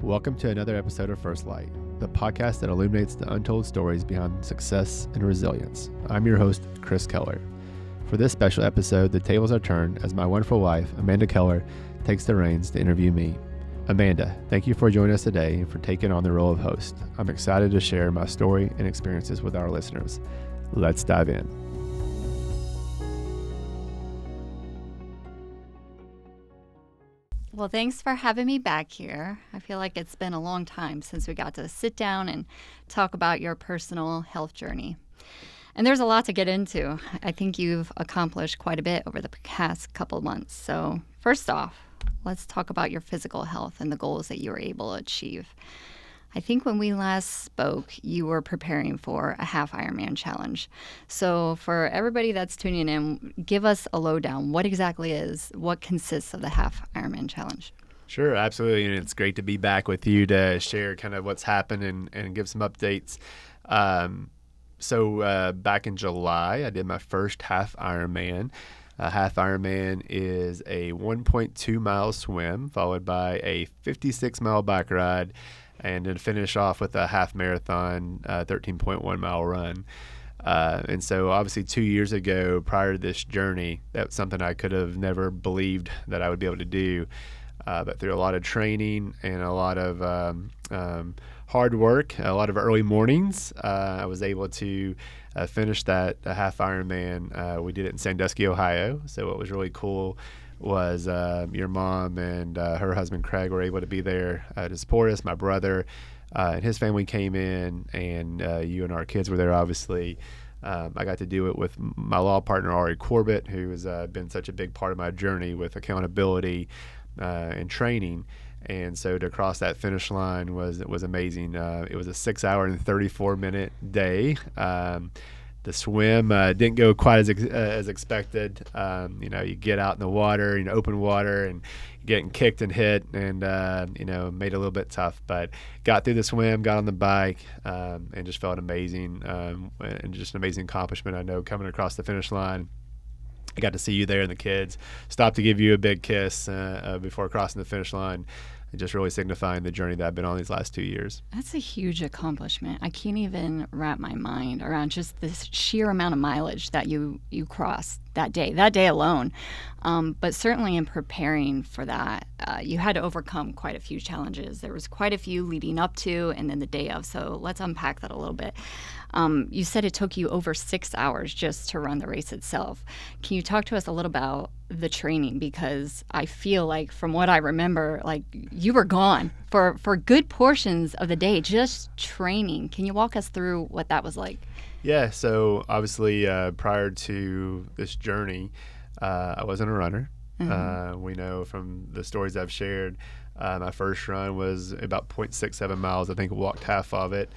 Welcome to another episode of First Light, the podcast that illuminates the untold stories behind success and resilience. I'm your host, Chris Keller. For this special episode, the tables are turned as my wonderful wife, Amanda Keller, takes the reins to interview me. Amanda, thank you for joining us today and for taking on the role of host. I'm excited to share my story and experiences with our listeners. Let's dive in. Well, thanks for having me back here. I feel like it's been a long time since we got to sit down and talk about your personal health journey. And there's a lot to get into. I think you've accomplished quite a bit over the past couple of months. So first off, let's talk about your physical health and the goals that you were able to achieve. I think when we last spoke, you were preparing for a half Ironman challenge. So for everybody that's tuning in, give us a lowdown. What consists of the half Ironman challenge? Sure, absolutely. And it's great to be back with you to share kind of what's happened and give some updates. So back in July, I did my first half Ironman. A half Ironman is a 1.2 mile swim followed by a 56 mile bike ride, and then finish off with a half marathon, 13.1 mile run. And so obviously 2 years ago, prior to this journey, that's something I could have never believed that I would be able to do. But through a lot of training and a lot of hard work, a lot of early mornings, I was able to finish that half Ironman. We did it in Sandusky, Ohio. So what was really cool was your mom and her husband Craig were able to be there to support us. My brother and his family came in, and you and our kids were there, obviously. I got to do it with my law partner, Ari Corbett, who has been such a big part of my journey with accountability and training. And so to cross that finish line was amazing. It was a 6 hour and 34 minute day. The swim didn't go quite as expected. You get out in the water, open water, and getting kicked and hit, and made it a little bit tough. But got through the swim, got on the bike, and just felt amazing, and just an amazing accomplishment. I know coming across the finish line, I got to see you there and the kids. Stopped to give you a big kiss before crossing the finish line. Just really signifying the journey that I've been on these last 2 years. That's a huge accomplishment. I can't even wrap my mind around just this sheer amount of mileage that you crossed that day alone. But certainly in preparing for that, you had to overcome quite a few challenges. There was quite a few leading up to and then the day of. So let's unpack that a little bit. You said it took you over 6 hours just to run the race itself. Can you talk to us a little about the training? Because I feel like from what I remember, like you were gone for good portions of the day, just training. Can you walk us through what that was like? Yeah, so obviously prior to this journey, I wasn't a runner. Mm-hmm. We know from the stories I've shared, my first run was about 0.67 miles. I think I walked half of it.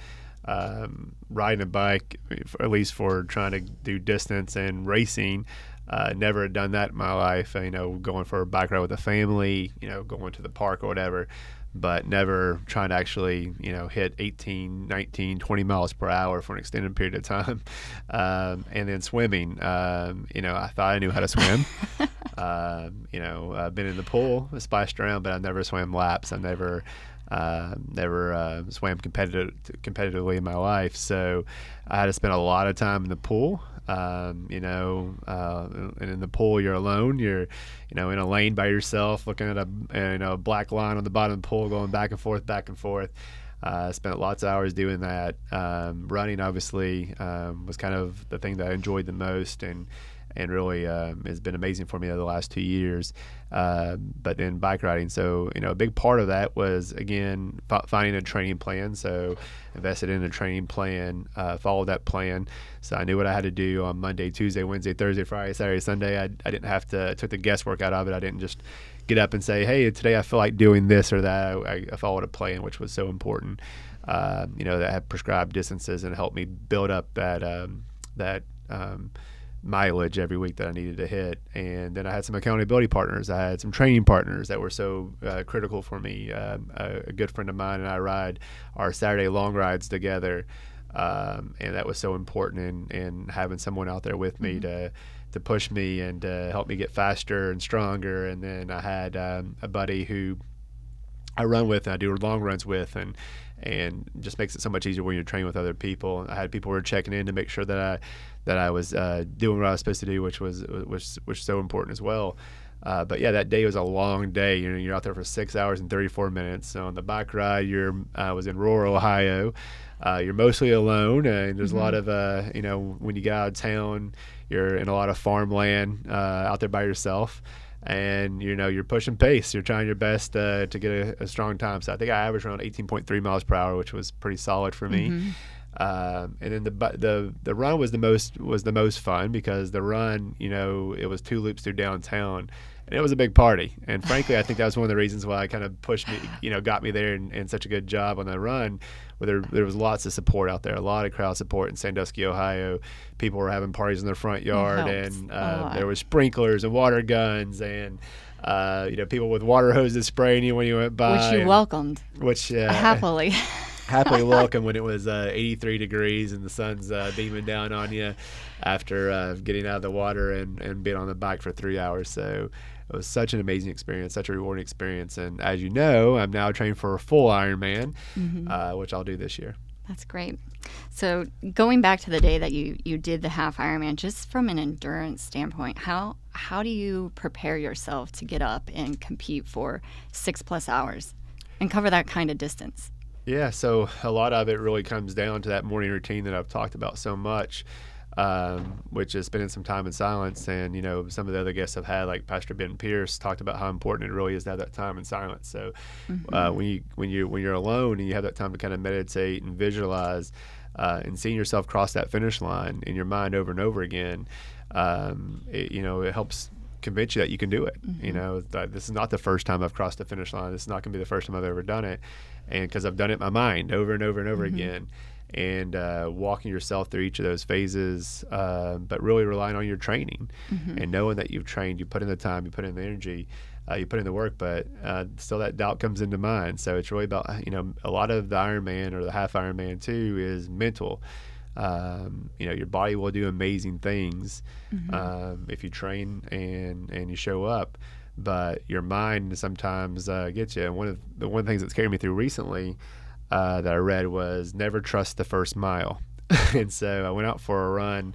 Riding a bike, at least for trying to do distance and racing, never had done that in my life. Going for a bike ride with a family, going to the park or whatever, but never trying to actually, hit 18, 19, 20 miles per hour for an extended period of time. And then swimming, I thought I knew how to swim. I've been in the pool, splashed around, but I never swam laps. I never swam competitively in my life. So I had to spend a lot of time in the pool. And in the pool, you're alone. You're, in a lane by yourself, looking at a black line on the bottom of the pool, going back and forth, back and forth. Spent lots of hours doing that. Running, obviously, was kind of the thing that I enjoyed the most, and really has been amazing for me over the last 2 years. But then bike riding. So, a big part of that was, again, finding a training plan. So invested in a training plan, followed that plan. So I knew what I had to do on Monday, Tuesday, Wednesday, Thursday, Friday, Saturday, Sunday. I didn't have to, took the guesswork out of it. I didn't just get up and say, hey, today I feel like doing this or that. I followed a plan, which was so important, that had prescribed distances and helped me build up that mileage every week that I needed to hit. And then I had some accountability partners. I had some training partners that were so critical for me. A good friend of mine and I ride our Saturday long rides together. And that was so important in having someone out there with me to push me and to help me get faster and stronger. And then I had a buddy who I run with and I do long runs with, and just makes it so much easier when you're training with other people. I had people who were checking in to make sure that I was doing what I was supposed to do, which was so important as well. But yeah, that day was a long day. You're out there for 6 hours and 34 minutes. So on the bike ride, I was in rural Ohio. You're mostly alone, and there's a lot of when you get out of town, you're in a lot of farmland out there by yourself. And you're pushing pace. You're trying your best to get a strong time. So I think I averaged around 18.3 miles per hour, which was pretty solid for me. And then the run was the most fun because the run, it was 2 loops through downtown, and it was a big party. And frankly, I think that was one of the reasons why I kind of pushed me, got me there and such a good job on the run. Where there was lots of support out there, a lot of crowd support in Sandusky, Ohio. People were having parties in their front yard, and there was sprinklers and water guns, and people with water hoses spraying you when you went by, which you welcomed, happily. Happily welcome when it was 83 degrees and the sun's beaming down on you after getting out of the water and being on the bike for 3 hours. So it was such an amazing experience, such a rewarding experience. And as you know, I'm now trained for a full Ironman, which I'll do this year. That's great. So going back to the day that you did the half Ironman, just from an endurance standpoint, how do you prepare yourself to get up and compete for 6+ hours and cover that kind of distance? Yeah, so a lot of it really comes down to that morning routine that I've talked about so much, which is spending some time in silence. And, some of the other guests I've had, like Pastor Ben Pierce, talked about how important it really is to have that time in silence. So when you're alone and you have that time to kind of meditate and visualize and seeing yourself cross that finish line in your mind over and over again, it helps convince you that you can do it. That this is not the first time I've crossed the finish line. This is not going to be the first time I've ever done it. And because I've done it in my mind over and over and over again, and walking yourself through each of those phases, but really relying on your training and knowing that you've trained, you put in the time, you put in the energy, you put in the work, but still that doubt comes into mind. So it's really about, a lot of the Ironman or the half Ironman too is mental. Your body will do amazing things if you train and you show up, but your mind sometimes gets you. And one of the things that's carried me through recently that I read was never trust the first mile. And so I went out for a run,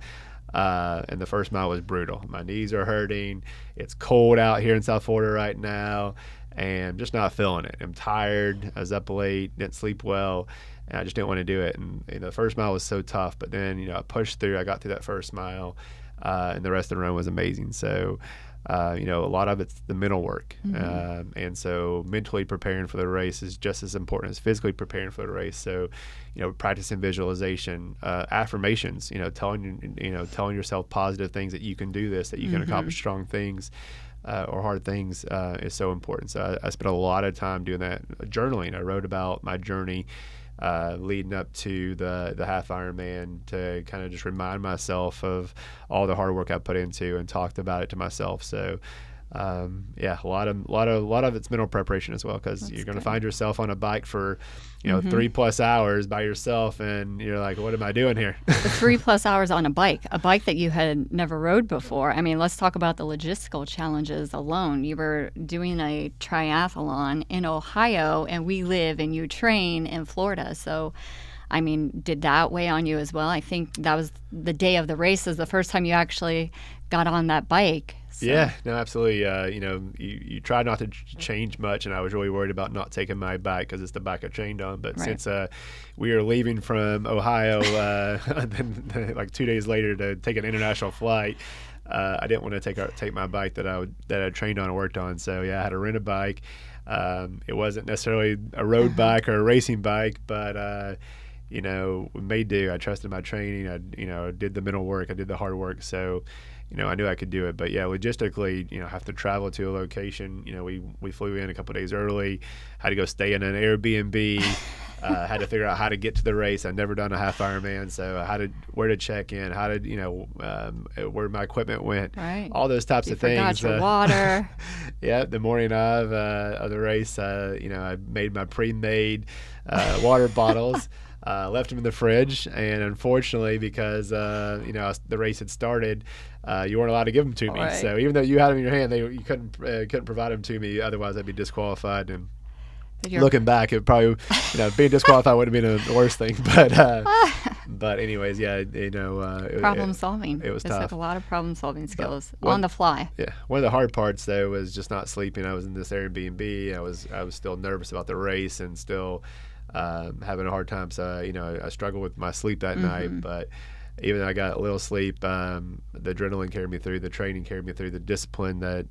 and the first mile was brutal. My knees are hurting. It's cold out here in South Florida right now, and I'm just not feeling it. I'm tired. I was up late, didn't sleep well, and I just didn't want to do it. And the first mile was so tough, but then I pushed through. I got through that first mile, and the rest of the run was amazing. So a lot of it's the mental work, and so mentally preparing for the race is just as important as physically preparing for the race. So practicing visualization, affirmations, telling yourself positive things, that you can do this, that you can accomplish strong things or hard things, is so important. So I spent a lot of time doing that. Journaling. I wrote about my journey leading up to the half Ironman to kind of just remind myself of all the hard work I put into, and talked about it to myself. So a lot of it's mental preparation as well, because you're going to find yourself on a bike for 3+ hours by yourself, and you're like, what am I doing here? The 3+ hours on a bike that you had never rode before. I mean, let's talk about the logistical challenges alone. You were doing a triathlon in Ohio, and we live and you train in Florida. So, I mean, did that weigh on you as well? I think that was the day of the race, is the first time you actually got on that bike. So. Yeah, no, absolutely. You try not to change much, and I was really worried about not taking my bike because it's the bike I trained on. But since we were leaving from Ohio like 2 days later to take an international flight, I didn't want to take my bike that I trained on and worked on. So I had to rent a bike. It wasn't necessarily a road bike or a racing bike, but we made do. I trusted my training. I did the mental work. I did the hard work. So. I knew I could do it. But logistically, have to travel to a location. We flew in a couple of days early, had to go stay in an Airbnb, had to figure out how to get to the race. I'd never done a half Ironman, so where to check in, where my equipment went, all those types of things. Forgot your water. The morning of the race, I made my pre-made water bottles. Left them in the fridge, and unfortunately, because the race had started, you weren't allowed to give them to me. So even though you had them in your hand, you couldn't provide them to me. Otherwise, I'd be disqualified. And But you're looking back, it probably, being disqualified would have been the worst thing. But anyways, yeah, problem solving. it was It tough. took a lot of problem solving But skills one, on the fly. yeah, one of the hard parts though was just not sleeping. I was in this Airbnb. I was still nervous about the race and still having a hard time. So I struggled with my sleep that night. But even though I got a little sleep, the adrenaline carried me through. The training carried me through. The discipline that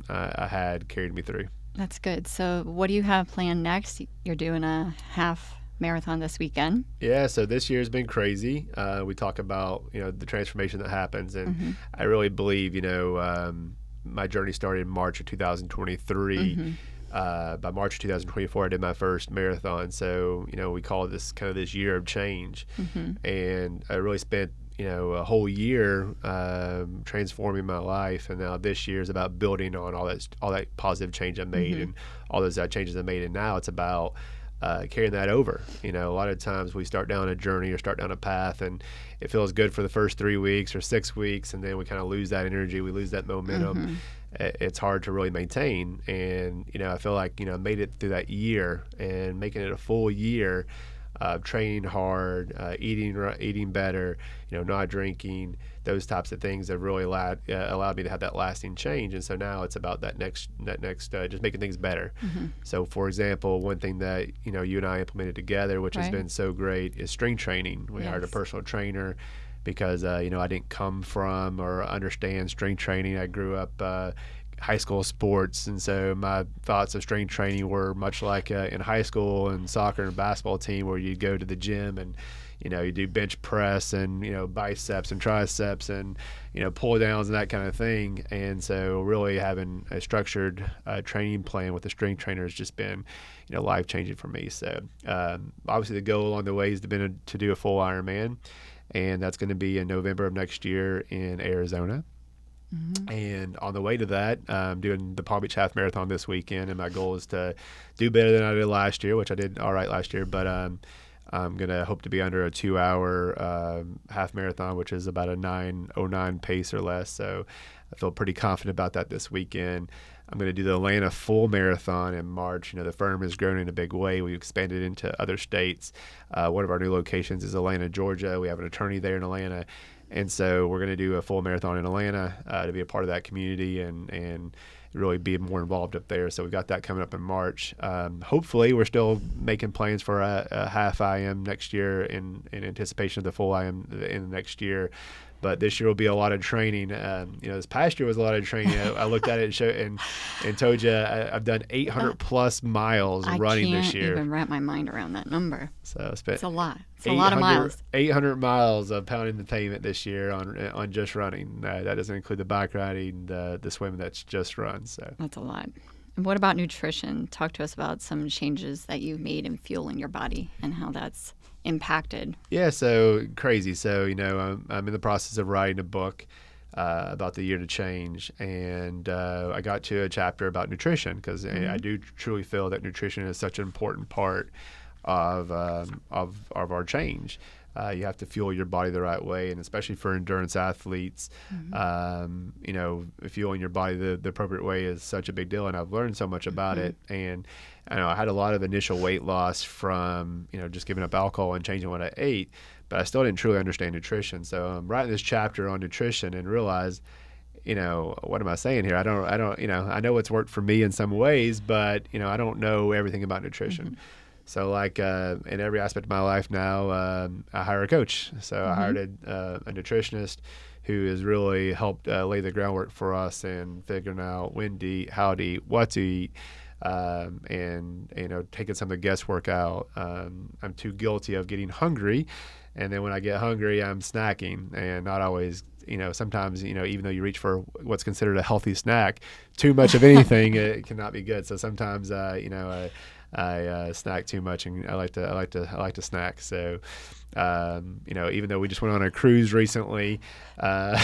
I had carried me through. That's good. So what do you have planned next? You're doing a half marathon this weekend. Yeah, so this year's been crazy. We talk about the transformation that happens, and I really believe my journey started in March of 2023. By March of 2024, I did my first marathon. So we call this kind of this year of change, and I really spent a whole year transforming my life, and now this year is about building on all that positive change I made and all those changes I made, and now it's about carrying that over. A lot of times we start down a journey or start down a path, and it feels good for the first 3 weeks or 6 weeks, and then we kind of lose that energy, we lose that momentum. It's hard to really maintain, and I feel like I made it through that year, and making it a full year of training hard, eating better, not drinking, those types of things have really allowed me to have that lasting change. And so now it's about that next just making things better. So for example, one thing that you and I implemented together, which has been so great, is strength training. We hired a personal trainer because I didn't come from or understand strength training. I grew up high school sports, and so my thoughts of strength training were much like in high school and soccer and basketball team, where you'd go to the gym and you do bench press and biceps and triceps and pull downs and that kind of thing. And so really having a structured training plan with a strength trainer has just been life changing for me. So obviously the goal along the way has been to do a full Ironman, and that's going to be in November of next year in Arizona. And on the way to that, I'm doing the Palm Beach Half Marathon this weekend, and my goal is to do better than I did last year, which I did all right last year, but I'm going to hope to be under a 2-hour half marathon, which is about a 9:09 pace or less. So I feel pretty confident about that this weekend. I'm going to do the Atlanta full marathon in March. The firm has grown in a big way. We've expanded into other states. One of our new locations is Atlanta, Georgia. We have an attorney there in Atlanta. And so we're going to do a full marathon in Atlanta to be a part of that community and really be more involved up there. So we've got that coming up in March. Hopefully, we're still making plans for a half IM next year in anticipation of the full IM in the next year. But this year will be a lot of training. This past year was a lot of training. I looked at it and told you I've done 800 plus miles running this year. I can't even wrap my mind around that number. So I spent it's a lot. It's a lot of miles. 800 miles of pounding the pavement this year on just running. That doesn't include the bike riding, the swimming that's just run. So that's a lot. And what about nutrition? Talk to us about some changes that you've made in fueling your body and how that's impacted. Yeah, so crazy. So I'm in the process of writing a book about the year to change, and I got to a chapter about nutrition because I do truly feel that nutrition is such an important part of our change. You have to fuel your body the right way, and especially for endurance athletes, fueling your body the appropriate way is such a big deal. And I've learned so much about it. And I had a lot of initial weight loss from just giving up alcohol and changing what I ate, but I still didn't truly understand nutrition. So I'm writing this chapter on nutrition and realize, what am I saying here? I don't, I know it's worked for me in some ways, but I don't know everything about nutrition. So like in every aspect of my life now, I hire a coach. So I hired a nutritionist who has really helped lay the groundwork for us in figuring out when to eat, how to eat, what to eat, and taking some of the guesswork out. I'm too guilty of getting hungry, and then when I get hungry, I'm snacking, and not always. Sometimes even though you reach for what's considered a healthy snack, too much of anything it cannot be good. So sometimes I snack too much, and I like to snack. So, even though we just went on a cruise recently, I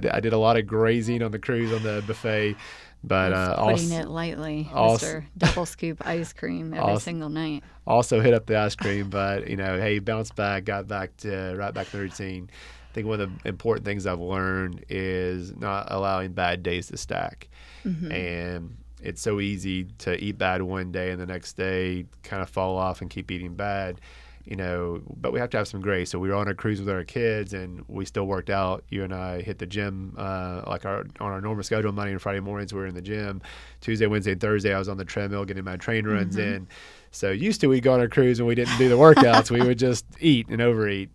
did a lot of grazing on the cruise on the buffet. But putting it lightly, Mr. Double scoop ice cream every single night. Also hit up the ice cream, but hey, bounced back, got back to right back to the routine. I think one of the important things I've learned is not allowing bad days to stack, and it's so easy to eat bad one day and the next day kind of fall off and keep eating bad. But we have to have some grace. So we were on a cruise with our kids, and we still worked out. You and I hit the gym on our normal schedule. Monday and Friday mornings we were in the gym. Tuesday, Wednesday, and Thursday I was on the treadmill getting my train runs in. So used to, we'd go on a cruise and we didn't do the workouts. We would just eat and overeat.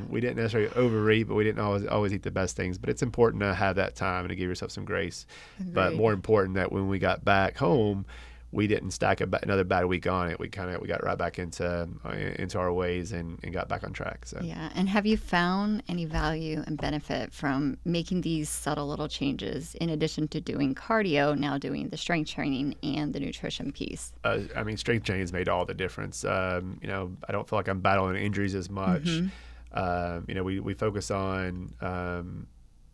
We didn't necessarily overeat, but we didn't always eat the best things. But it's important to have that time and to give yourself some grace. Agreed. But more important that when we got back home, we didn't stack another bad week on it. We got right back into our ways and got back on track. So yeah. And have you found any value and benefit from making these subtle little changes in addition to doing cardio, now doing the strength training and the nutrition piece? Strength training has made all the difference. I don't feel like I'm battling injuries as much. We focus on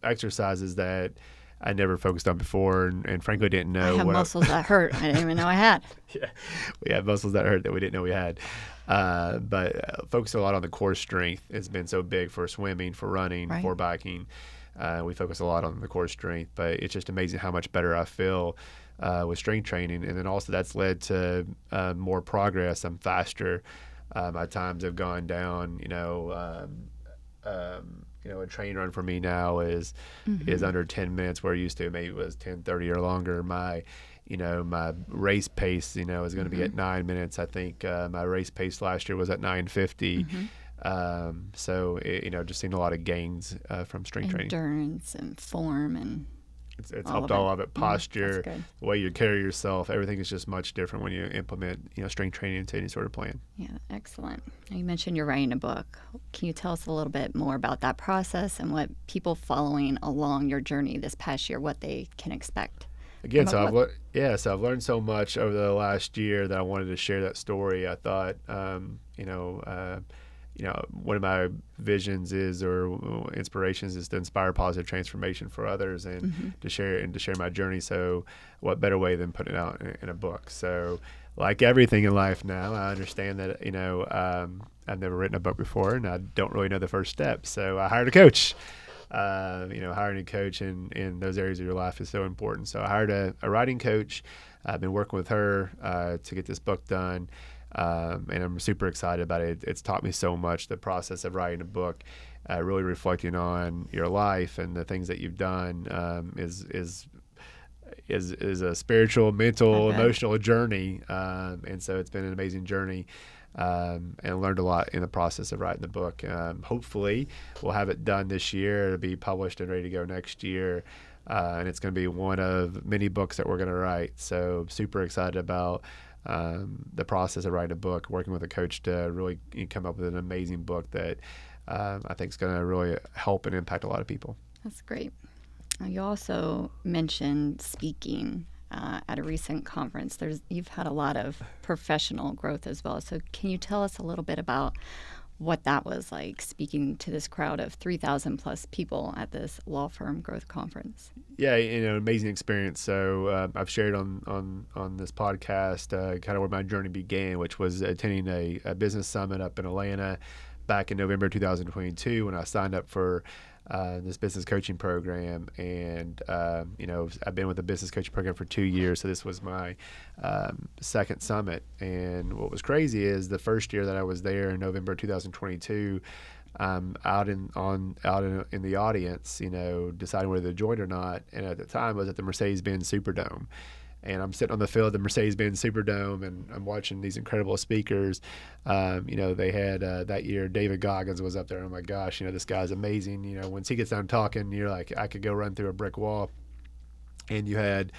exercises that I never focused on before, and frankly didn't know. I have muscles that hurt. I didn't even know I had. Yeah, we have muscles that hurt that we didn't know we had. But focusing a lot on the core strength has been so big for swimming, for running, Right. for biking. We focus a lot on the core strength, but it's just amazing how much better I feel with strength training. And then also that's led to more progress. I'm faster. My times have gone down. A train run for me now is under 10 minutes, where it used to maybe it was 10:30 or longer. My race pace, is going to be at 9 minutes. I think my race pace last year was at 9:50. Just seen a lot of gains from strength training. Endurance and form and It's all helped of all it. of it. Posture, That's good. the way you carry yourself, everything is just much different when you implement strength training into any sort of plan. Yeah, excellent. Now, you mentioned you're writing a book. Can you tell us a little bit more about that process and what people following along your journey this past year, what they can expect? Again, so I've learned so much over the last year that I wanted to share that story. I thought, one of my visions or inspirations is to inspire positive transformation for others and to share my journey. So what better way than putting it out in a book? So like everything in life now, I understand that, I've never written a book before and I don't really know the first step. So I hired a coach. Hiring a coach in those areas of your life is so important. So I hired a writing coach. I've been working with her to get this book done. And I'm super excited about it. It's taught me so much. The process of writing a book, really reflecting on your life and the things that you've done, is a spiritual, mental, emotional journey. And so it's been an amazing journey. And learned a lot in the process of writing the book. Hopefully, we'll have it done this year. It'll be published and ready to go next year. And it's going to be one of many books that we're going to write. So super excited about the process of writing a book, working with a coach to really come up with an amazing book that I think is going to really help and impact a lot of people. That's great. You also mentioned speaking at a recent conference. You've had a lot of professional growth as well. So can you tell us a little bit about what that was like, speaking to this crowd of 3,000 plus people at this law firm growth conference? Yeah, amazing experience. So I've shared on this podcast kind of where my journey began, which was attending a business summit up in Atlanta back in November 2022 when I signed up for this business coaching program. And, I've been with the business coaching program for 2 years. So this was my second summit. And what was crazy is the first year that I was there in November 2022, out in the audience, deciding whether to join or not. And at the time, I was at the Mercedes-Benz Superdome. And I'm sitting on the field of the Mercedes-Benz Superdome, and I'm watching these incredible speakers. They had that year, David Goggins was up there. Oh my gosh, this guy's amazing. Once he gets done talking, you're like, I could go run through a brick wall. And you had,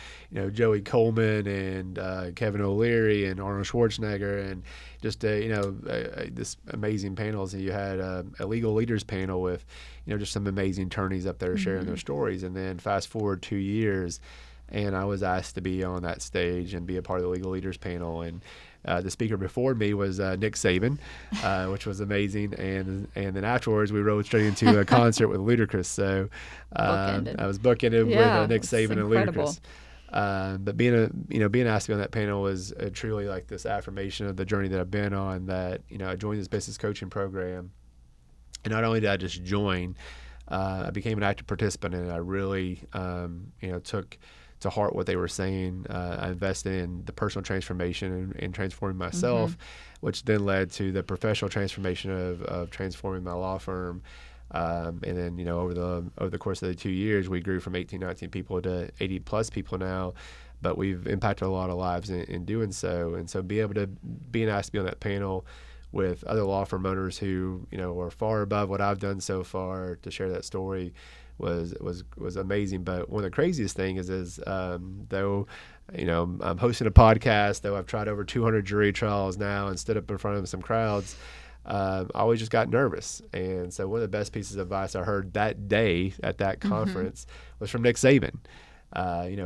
Joey Coleman and Kevin O'Leary and Arnold Schwarzenegger and just, this amazing panels. And you had a legal leaders panel with, just some amazing attorneys up there sharing their stories. And then fast forward 2 years, and I was asked to be on that stage and be a part of the legal leaders panel. And the speaker before me was Nick Saban, which was amazing. And then afterwards, we rode straight into a concert with Ludacris. So I was bookended with Nick Saban and Ludacris. But being asked to be on that panel was truly like this affirmation of the journey that I've been on. That I joined this business coaching program, and not only did I just join, I became an active participant, and I really took to heart what they were saying. I invested in the personal transformation and transforming myself, which then led to the professional transformation of transforming my law firm. And then, over the course of the 2 years, we grew from 18, 19 people to 80 plus people now. But we've impacted a lot of lives in doing so. And so being asked to be on that panel with other law firm owners who, are far above what I've done so far to share that story was amazing. But one of the craziest things is though, I'm hosting a podcast, though I've tried over 200 jury trials now and stood up in front of some crowds, I always just got nervous. And so one of the best pieces of advice I heard that day at that conference was from Nick Saban.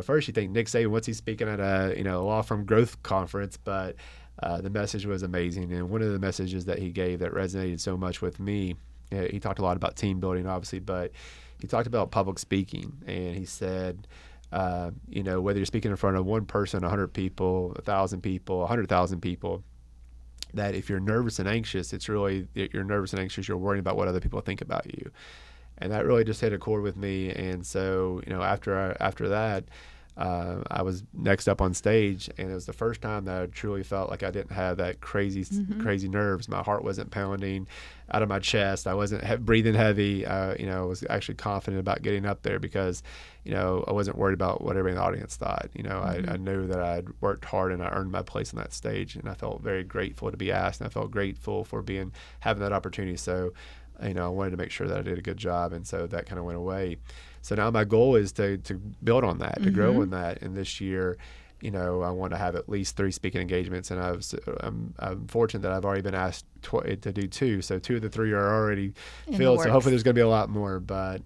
First you think Nick Saban, what's he speaking at a law firm growth conference? But the message was amazing. And one of the messages that he gave that resonated so much with me, he talked a lot about team building, obviously, but he talked about public speaking. And he said, whether you're speaking in front of one person, 100 people, 1,000 people, 100,000 people, that if you're nervous and anxious, it's really you're nervous and anxious, you're worrying about what other people think about you. And that really just hit a chord with me. And so, after that, I was next up on stage, and it was the first time that I truly felt like I didn't have that crazy nerves. My heart wasn't pounding out of my chest. I wasn't breathing heavy. I was actually confident about getting up there because, I wasn't worried about what everybody in the audience thought. I knew that I'd worked hard and I earned my place on that stage, and I felt very grateful to be asked, and I felt grateful for having that opportunity. So, I wanted to make sure that I did a good job, and so that kind of went away. So now my goal is to build on that, to grow on that. And this year, I want to have at least 3 speaking engagements, and I'm fortunate that I've already been asked to do 2. So 2 of the 3 are already filled. So hopefully there's going to be a lot more. But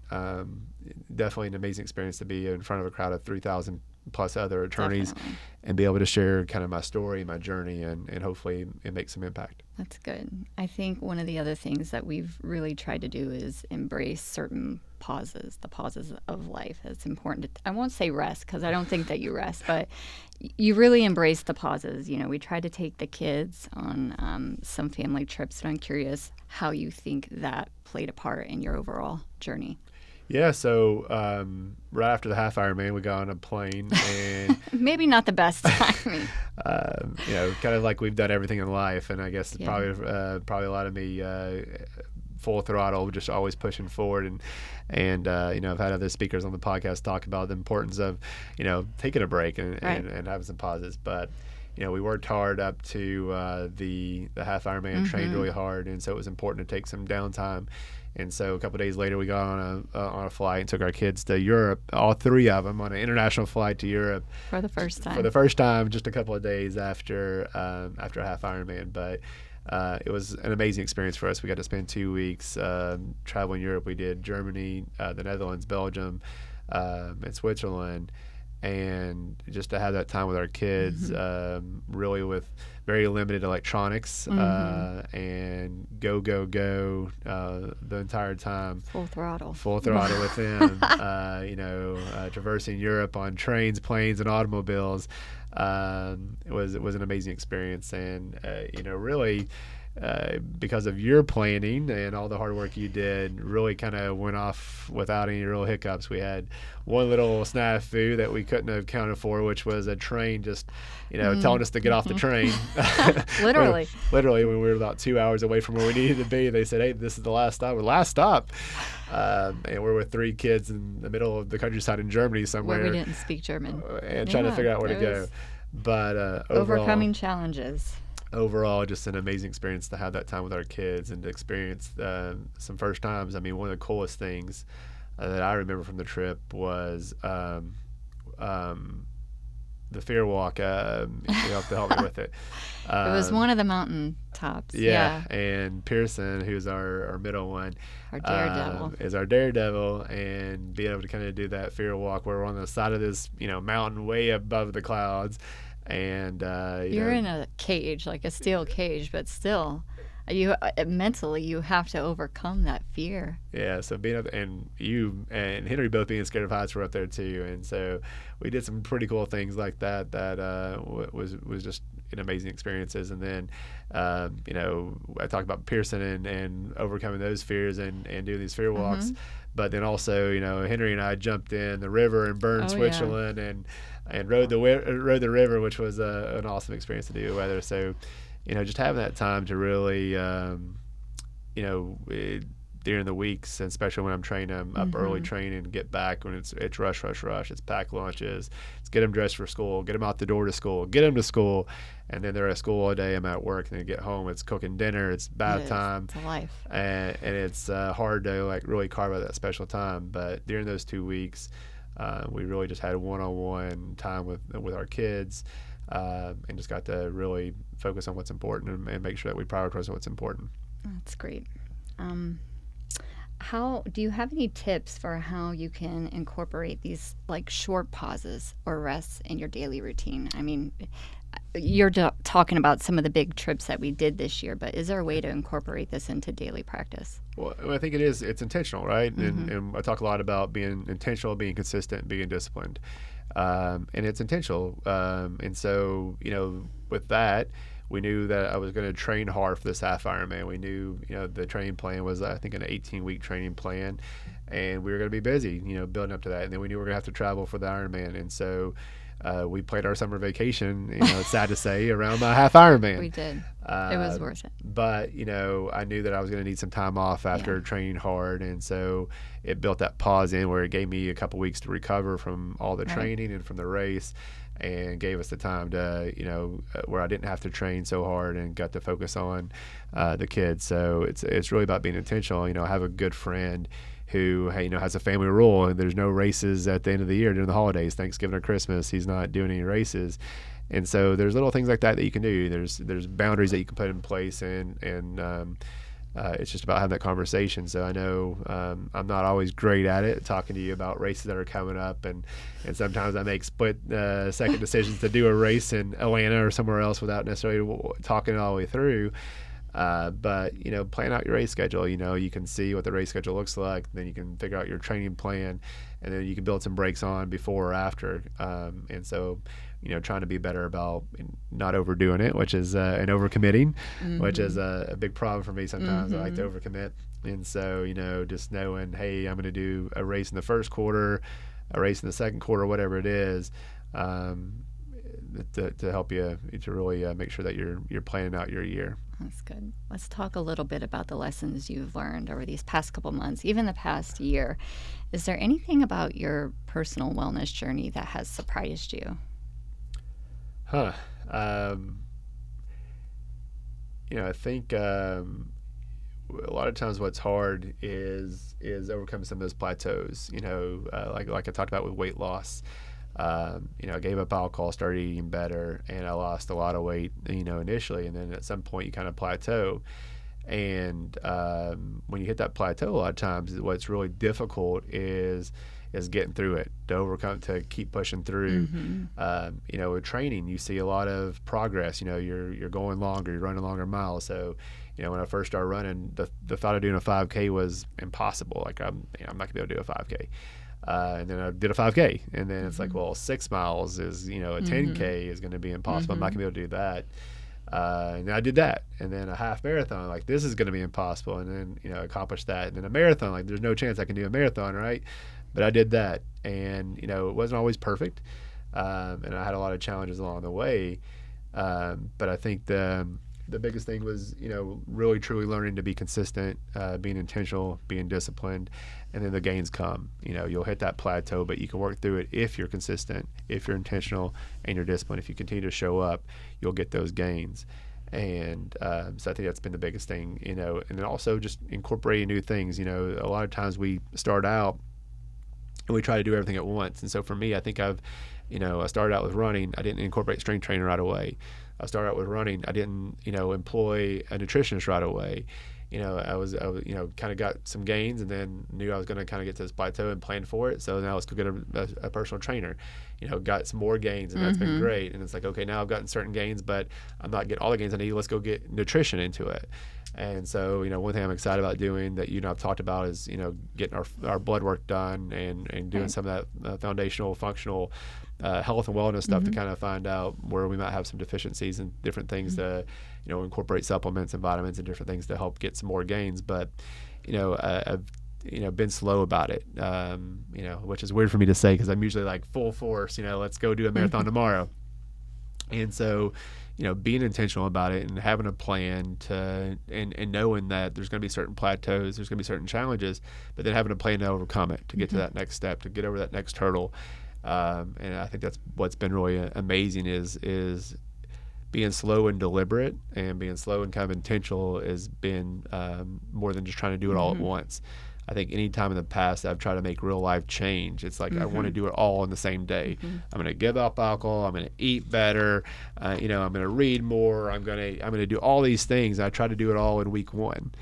definitely an amazing experience to be in front of a crowd of 3,000 plus other attorneys and be able to share kind of my story, my journey, and hopefully it makes some impact. That's good. I think one of the other things that we've really tried to do is embrace certain pauses, the pauses of life. It's important I won't say rest, because I don't think that you rest, but you really embrace the pauses. We tried to take the kids on some family trips, and I'm curious how you think that played a part in your overall journey. Yeah, so right after the half Ironman, we got on a plane, and maybe not the best timing. Kind of like we've done everything in life, and I guess probably a lot of me full throttle, just always pushing forward, and I've had other speakers on the podcast talk about the importance of taking a break and having some pauses, but. We worked hard up to the half Ironman, trained really hard, and so it was important to take some downtime. And so a couple of days later, we got on a flight and took our kids to Europe, all 3 of them, on an international flight to Europe for the first time. Just a couple of days after half Ironman. But it was an amazing experience for us. We got to spend 2 weeks traveling Europe. We did Germany, the Netherlands, Belgium, and Switzerland. And just to have that time with our kids, really with very limited electronics, and go the entire time. Full throttle with them, traversing Europe on trains, planes, and automobiles. It was an amazing experience. And, really, because of your planning and all the hard work you did, really kind of went off without any real hiccups. We had one little snafu that we couldn't have counted for, which was a train just, telling us to get off the train. Literally, when we were about 2 hours away from where we needed to be, they said, "Hey, this is the last stop." Last stop. And we're with 3 kids in the middle of the countryside in Germany somewhere. Where we didn't speak German. And trying to figure out where to go. But overcoming challenges. Overall, just an amazing experience to have that time with our kids and to experience some first times. I mean, one of the coolest things that I remember from the trip was the fear walk. You have to help me with it. It was one of the mountain tops. Yeah. And Pearson, who's our middle one, our daredevil, is our daredevil, and being able to kind of do that fear walk where we're on the side of this mountain way above the clouds. And you're in a cage, like a steel cage, but still, you mentally you have to overcome that fear. Yeah. So being up, and you and Henry both being scared of heights were up there too, and so we did some pretty cool things like that. That was just and amazing experiences. And then, I talked about Pearson and overcoming those fears and doing these fear walks. But then also, Henry and I jumped in the river in Bern, Switzerland, and rode the river, which was an awesome experience to do. Whether so, just having that time to really, during the weeks, and especially when I'm training, I'm up early training and get back when it's rush. It's packed lunches. It's get them dressed for school, get them out the door to school, get them to school, and then they're at school all day. I'm at work, and then get home. It's cooking dinner. It's bath time. It's a life, and it's hard to really carve out that special time. But during those 2 weeks, we really just had one-on-one time with our kids, and just got to really focus on what's important and make sure that we prioritize what's important. That's great. How do you have any tips for how you can incorporate these short pauses or rests in your daily routine? I mean, you're talking about some of the big trips that we did this year, but is there a way to incorporate this into daily practice? Well, I think it's intentional, right? And I talk a lot about being intentional, being consistent, being disciplined. And it's intentional. And so, with that, we knew that I was going to train hard for this half Ironman. We knew, the training plan was, I think, an 18-week training plan, and we were going to be busy, building up to that. And then we knew we were going to have to travel for the Ironman. And so we played our summer vacation, it's sad to say, around my half Ironman. We did. It was worth it. But, I knew that I was going to need some time off after training hard. And so it built that pause in where it gave me a couple weeks to recover from all the training and from the race, and gave us the time to, where I didn't have to train so hard and got to focus on the kids. So it's really about being intentional. I have a good friend who, has a family rule, and there's no races at the end of the year during the holidays, Thanksgiving or Christmas. He's not doing any races. And so there's little things like that you can do. There's boundaries that you can put in place, and it's just about having that conversation. So I know I'm not always great at it, talking to you about races that are coming up, and sometimes I make split second decisions to do a race in Atlanta or somewhere else without necessarily talking it all the way through. But plan out your race schedule. You can see what the race schedule looks like, then you can figure out your training plan, and then you can build some breaks on before or after. And so trying to be better about not overdoing it, which is and overcommitting, which is a big problem for me sometimes. I like to overcommit. And so, just knowing, hey, I'm going to do a race in the first quarter, a race in the second quarter, whatever it is, to help you to really make sure that you're planning out your year. That's good. Let's talk a little bit about the lessons you've learned over these past couple months, even the past year. Is there anything about your personal wellness journey that has surprised you? I think a lot of times what's hard is overcoming some of those plateaus. Like I talked about with weight loss. I gave up alcohol, started eating better, and I lost a lot of weight, initially, and then at some point you kind of plateau. And when you hit that plateau, a lot of times what's really difficult is getting through it, to overcome, to keep pushing through. With training, you see a lot of progress. You're going longer, you're running longer miles. So, when I first started running, the thought of doing a 5K was impossible. Like I'm not gonna be able to do a 5K. And then I did a 5K, and then it's like, well, 6 miles is, a 10K is going to be impossible. I'm not going to be able to do that. And I did that, and then a half marathon, like this is going to be impossible. And then, accomplished that. And then a marathon, like there's no chance I can do a marathon, right? But I did that, and, it wasn't always perfect. And I had a lot of challenges along the way. But I think the biggest thing was, really truly learning to be consistent, being intentional, being disciplined, and then the gains come. You'll hit that plateau, but you can work through it if you're consistent, if you're intentional, and you're disciplined. If you continue to show up, you'll get those gains. And so I think that's been the biggest thing, and then also just incorporating new things. A lot of times we start out and we try to do everything at once. And so for me, I think I started out with running. I didn't incorporate strength training right away. I started out with running. I didn't, employ a nutritionist right away. I was kind of got some gains, and then knew I was going to kind of get to this plateau and plan for it. So now let's go get a personal trainer. Got some more gains, and that's been great. And it's like, okay, now I've gotten certain gains, but I'm not getting all the gains I need. Let's go get nutrition into it. And so, one thing I'm excited about doing that I've talked about is, getting our blood work done and doing some of that foundational, functional health and wellness stuff to kind of find out where we might have some deficiencies pharmacies and different things to, incorporate supplements and vitamins and different things to help get some more gains. But, I've been slow about it, which is weird for me to say because I'm usually like full force, let's go do a marathon tomorrow. And so, being intentional about it and having a plan and knowing that there's going to be certain plateaus, there's going to be certain challenges, but then having a plan to overcome it, to get to that next step, to get over that next hurdle. And I think that's what's been really amazing is being slow and deliberate, and being slow and kind of intentional has been more than just trying to do it all at once. I think any time in the past I've tried to make real life change, it's like I want to do it all in the same day. I'm going to give up alcohol. I'm going to eat better. I'm going to read more. I'm going to do all these things. I tried to do it all in week one,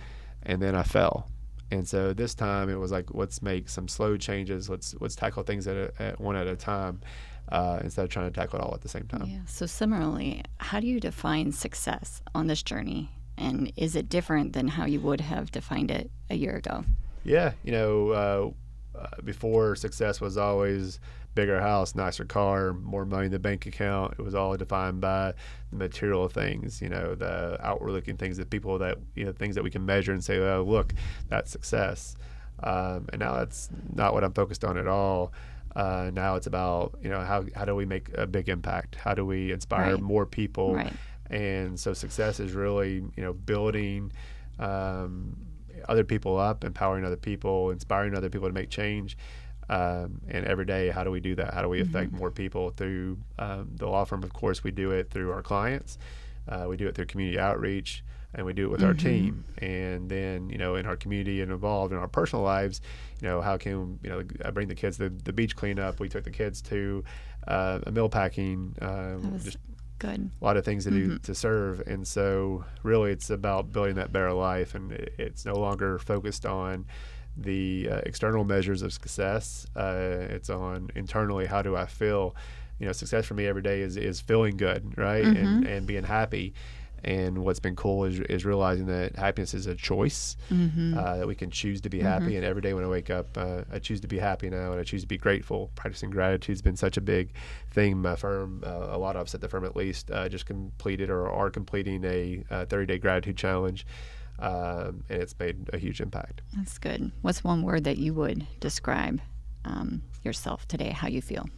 and then I fell. And so this time it was like, let's make some slow changes. Let's tackle things at one at a time, instead of trying to tackle it all at the same time. Yeah. So similarly, how do you define success on this journey? And is it different than how you would have defined it a year ago? Yeah, before success was always bigger house, nicer car, more money in the bank account. It was all defined by the material things, the outward-looking things that people things that we can measure and say, oh, look, that's success. And now that's not what I'm focused on at all. Now it's about, how do we make a big impact? How do we inspire more people? Right. And so success is really, building other people up, empowering other people, inspiring other people to make change. And every day, how do we do that? How do we affect more people through the law firm? Of course, we do it through our clients. We do it through community outreach, and we do it with our team. And then, in our community and involved in our personal lives, how can, I bring the kids to the beach cleanup. We took the kids to a meal packing, just good. a lot of things to do to serve. And so really it's about building that better life, and it's no longer focused on the external measures of success. It's on internally, how do I feel? Success for me every day is feeling good, right? And being happy. And what's been cool is realizing that happiness is a choice, that we can choose to be happy. And every day when I wake up, I choose to be happy now, and I choose to be grateful. Practicing gratitude has been such a big thing. My firm, a lot of us at the firm at least, just completed or are completing a 30-day gratitude challenge, and it's made a huge impact. That's good. What's one word that you would describe yourself today, how you feel?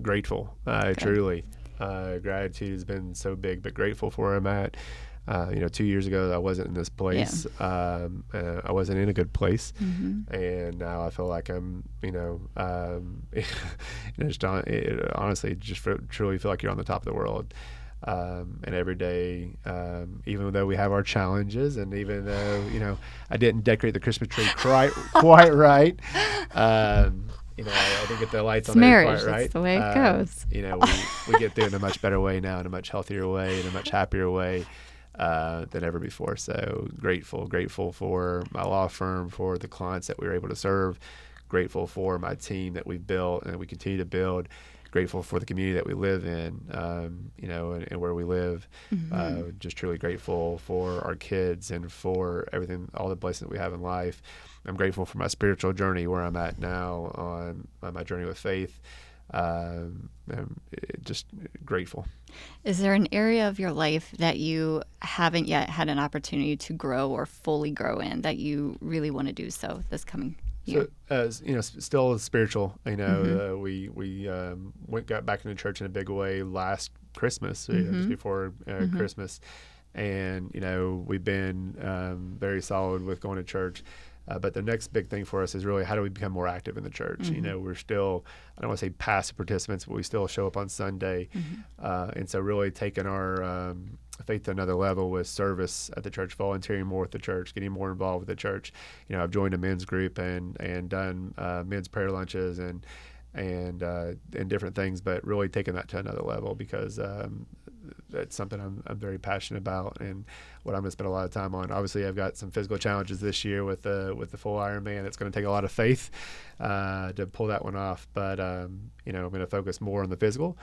Grateful, truly. Gratitude has been so big, but grateful for where I'm at. 2 years ago, I wasn't in this place. I wasn't in a good place. And now I feel like I'm, honestly, just truly feel like you're on the top of the world. And every day, even though we have our challenges, and even though, I didn't decorate the Christmas tree quite right, I didn't get the lights on there quite right. That's the way it goes. We get there in a much better way now, in a much healthier way, in a much happier way than ever before. So grateful for my law firm, for the clients that we were able to serve, grateful for my team that we've built and we continue to build, grateful for the community that we live in, and where we live. Just truly grateful for our kids and for everything, all the blessings that we have in life. I'm grateful for my spiritual journey, where I'm at now on my journey with faith. I'm just grateful. Is there an area of your life that you haven't yet had an opportunity to grow or fully grow in, that you really want to do so this coming year? So, still spiritual. We got back into church in a big way last Christmas, just before Christmas, and we've been very solid with going to church. But the next big thing for us is really, how do we become more active in the church? We're still, I don't want to say passive participants, but we still show up on Sunday. And so really taking our faith to another level with service at the church, volunteering more with the church, getting more involved with the church. I've joined a men's group and done men's prayer lunches and different things, but really taking that to another level, because that's something I'm very passionate about and what I'm going to spend a lot of time on. Obviously, I've got some physical challenges this year with the full Ironman. It's going to take a lot of faith to pull that one off, but I'm going to focus more on the physical,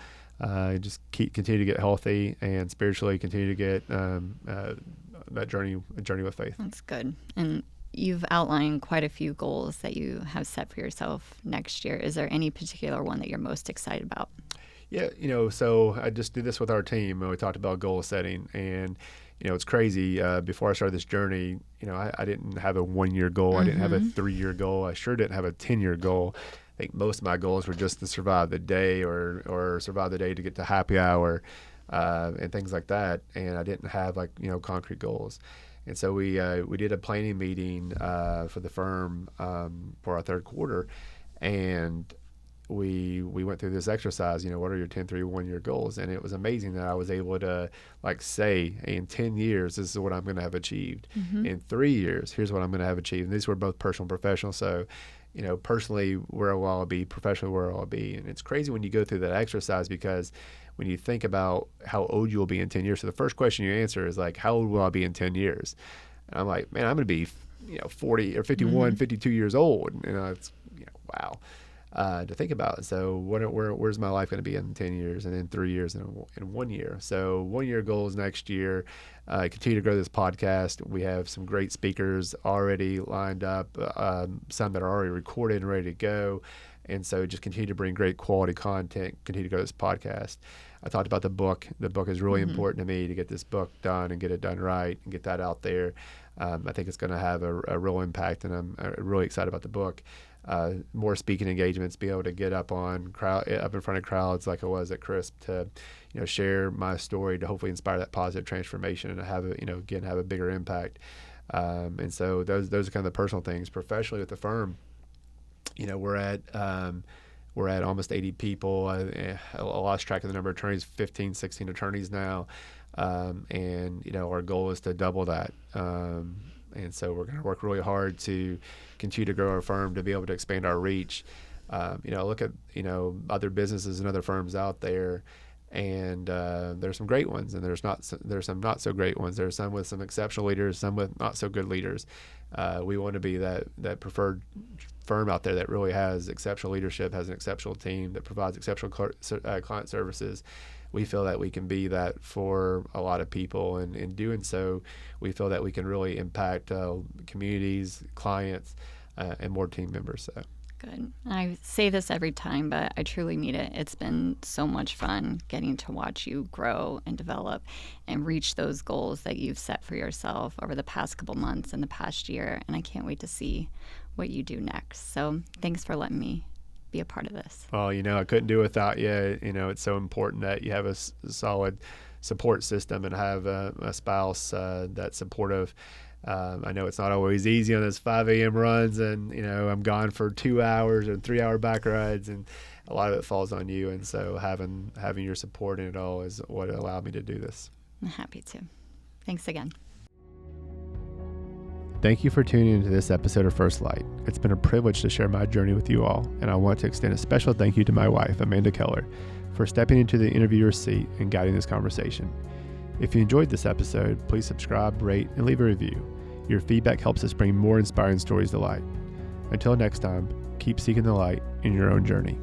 just continue to get healthy, and spiritually continue to get that journey with faith. That's good. And you've outlined quite a few goals that you have set for yourself next year. Is there any particular one that you're most excited about? Yeah, so I just did this with our team, and we talked about goal setting. And, it's crazy. Before I started this journey, I didn't have a 1 year goal. I didn't have a 3 year goal. I sure didn't have a 10-year goal. I think most of my goals were just to survive the day or survive the day to get to happy hour and things like that. And I didn't have concrete goals. And so we did a planning meeting for the firm for our third quarter, and we went through this exercise. What are your 10, 3, 1 year goals? And it was amazing that I was able to say, hey, in 10 years, this is what I'm going to have achieved. In 3 years, here's what I'm going to have achieved. And these were both personal and professional. So, personally, where will I be? Professionally, where will I be? And it's crazy when you go through that exercise, because when you think about how old you will be in 10 years, so the first question you answer is how old will I be in 10 years? And I'm like, man, I'm going to be, 40 or 51, 52 years old. And it's, wow. To think about. So where's my life going to be in 10 years, and in 3 years, and in 1 year? So 1 year goals next year. Continue to grow this podcast. We have some great speakers already lined up, some that are already recorded and ready to go. And so just continue to bring great quality content, continue to grow this podcast. I talked about the book. The book is really important to me to get this book done and get it done right and get that out there. I think it's going to have a real impact, and I'm really excited about the book. More speaking engagements, be able to get up in front of crowds like I was at CRISP to, share my story to hopefully inspire that positive transformation and have a bigger impact. And so those are kind of the personal things. Professionally with the firm, we're at almost 80 people. I lost track of the number of attorneys, 15, 16 attorneys now. And our goal is to double that. And so we're going to work really hard to continue to grow our firm, to be able to expand our reach. Look at, other businesses and other firms out there, and there's some great ones, and there's some not so great ones. There's some with some exceptional leaders, some with not so good leaders. We want to be that preferred firm out there that really has exceptional leadership, has an exceptional team, that provides exceptional client services. We feel that we can be that for a lot of people, and in doing so, we feel that we can really impact communities, clients, and more team members. So. Good. I say this every time, but I truly mean it. It's been so much fun getting to watch you grow and develop and reach those goals that you've set for yourself over the past couple months and the past year, and I can't wait to see what you do next. So thanks for letting me be a part of this. Well, I couldn't do it without you. It's so important that you have a solid support system and have a spouse that's supportive. I know it's not always easy on those 5 a.m. runs, and I'm gone for 2 hours or 3 hour bike rides, and a lot of it falls on you. And so having your support in it all is what allowed me to do this. I'm happy to. Thanks again. Thank you for tuning into this episode of First Light. It's been a privilege to share my journey with you all, and I want to extend a special thank you to my wife, Amanda Keller, for stepping into the interviewer's seat and guiding this conversation. If you enjoyed this episode, please subscribe, rate, and leave a review. Your feedback helps us bring more inspiring stories to light. Until next time, keep seeking the light in your own journey.